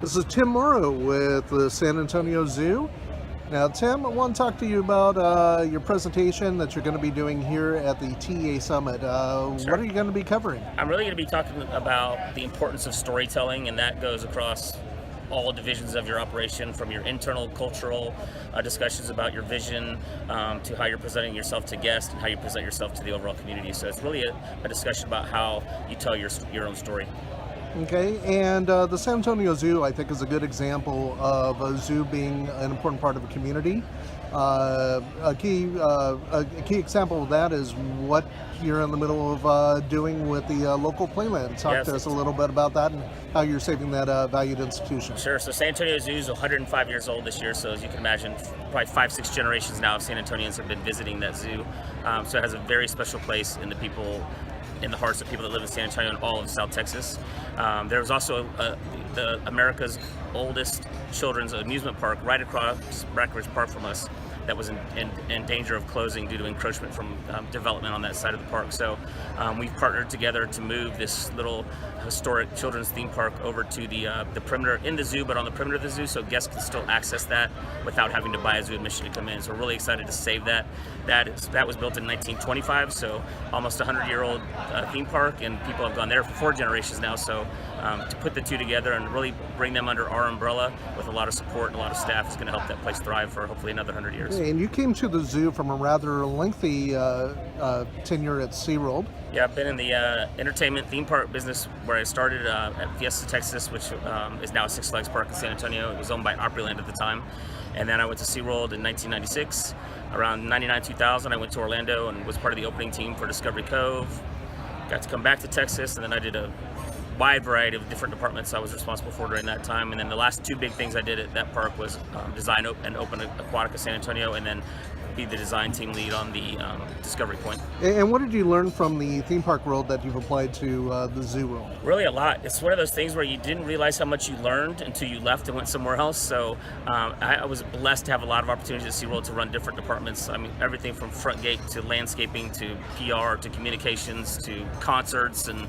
This is Tim Morrow with the San Antonio Zoo. Now, Tim, I want to talk to you about your presentation that you're going to be doing here at the TEA Summit. Sure. What are you going to be covering? I'm really going to be talking about the importance of storytelling, and that goes across all divisions of your operation, from your internal cultural discussions about your vision to how you're presenting yourself to guests and how you present yourself to the overall community. So it's really a discussion about how you tell your own story. Okay, and the San Antonio Zoo, I think, is a good example of a zoo being an important part of a community. A key example of that is what you're in the middle of doing with the local playland. Talk Yes, to us a little bit about that and how you're saving that valued institution. Sure. So San Antonio Zoo is 105 years old this year. So as you can imagine, probably 5-6 generations now of San Antonians have been visiting that zoo. So it has a very special place in the hearts of people that live in San Antonio and all of South Texas. There was also the America's oldest children's amusement park right across Breckenridge Park from us that was in danger of closing due to encroachment from development on that side of the park. So we've partnered together to move this little historic children's theme park over to the perimeter in the zoo, but on the perimeter of the zoo, so guests can still access that without having to buy a zoo admission to come in. So we're really excited to save that. That was built in 1925, so almost a 100-year-old theme park, and people have gone there for 4 generations now. So to put the two together and really bring them under our umbrella with a lot of support and a lot of staff is going to help that place thrive for hopefully another 100 years. And you came to the zoo from a rather lengthy tenure at SeaWorld. Yeah, I've been in the entertainment theme park business where I started at Fiesta, Texas, which is now a Six Flags park in San Antonio. It was owned by Opryland at the time. And then I went to SeaWorld in 1996. Around 99-2000, I went to Orlando and was part of the opening team for Discovery Cove. Got to come back to Texas, and then I did a wide variety of different departments I was responsible for during that time. And then the last 2 big things I did at that park was design and open Aquatica San Antonio, and then be the design team lead on the Discovery Point. And what did you learn from the theme park world that you've applied to the zoo world? Really a lot. It's one of those things where you didn't realize how much you learned until you left and went somewhere else. So I was blessed to have a lot of opportunities at SeaWorld to run different departments. I mean, everything from front gate to landscaping to PR to communications to concerts, and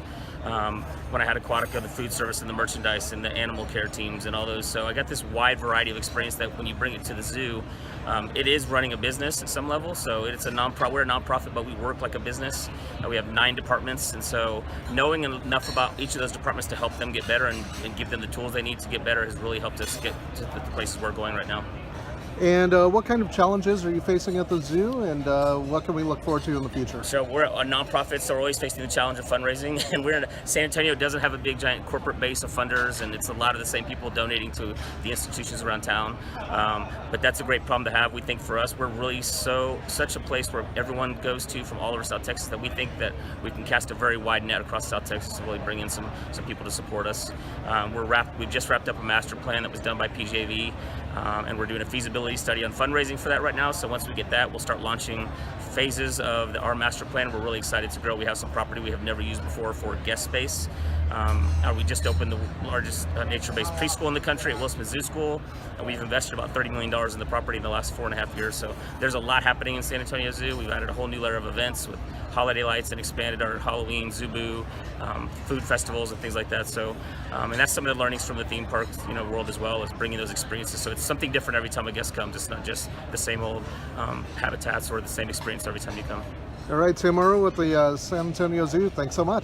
when I had Aquatica, the food service and the merchandise and the animal care teams and all those. So I got this wide variety of experience that when you bring it to the zoo, it is running a business at some level. So it's we're a nonprofit, but we work like a business. We have 9 departments, and so knowing enough about each of those departments to help them get better and give them the tools they need to get better has really helped us get to the places we're going right now. And what kind of challenges are you facing at the zoo, and what can we look forward to in the future? So we're a nonprofit, so we're always facing the challenge of fundraising. And San Antonio doesn't have a big giant corporate base of funders, and it's a lot of the same people donating to the institutions around town. But that's a great problem to have. We think for us, we're really such a place where everyone goes to from all over South Texas that we think that we can cast a very wide net across South Texas to really bring in some people to support us. We've just wrapped up a master plan that was done by PJV, and we're doing a feasibility study on fundraising for that right now. So once we get that, we'll start launching phases of our master plan. We're really excited to grow. We have some property we have never used before for guest space. We just opened the largest nature-based preschool in the country at Will Smith Zoo School, and we've invested about $30 million in the property in the last 4.5 years. So there's a lot happening in San Antonio Zoo. We've added a whole new layer of events with holiday lights and expanded our Halloween, Zubu, food festivals and things like that. So, and that's some of the learnings from the theme park world as well, is bringing those experiences. So it's something different every time a guest comes. It's not just the same old habitats or the same experience every time you come. All right, Tim Morrow with the San Antonio Zoo. Thanks so much.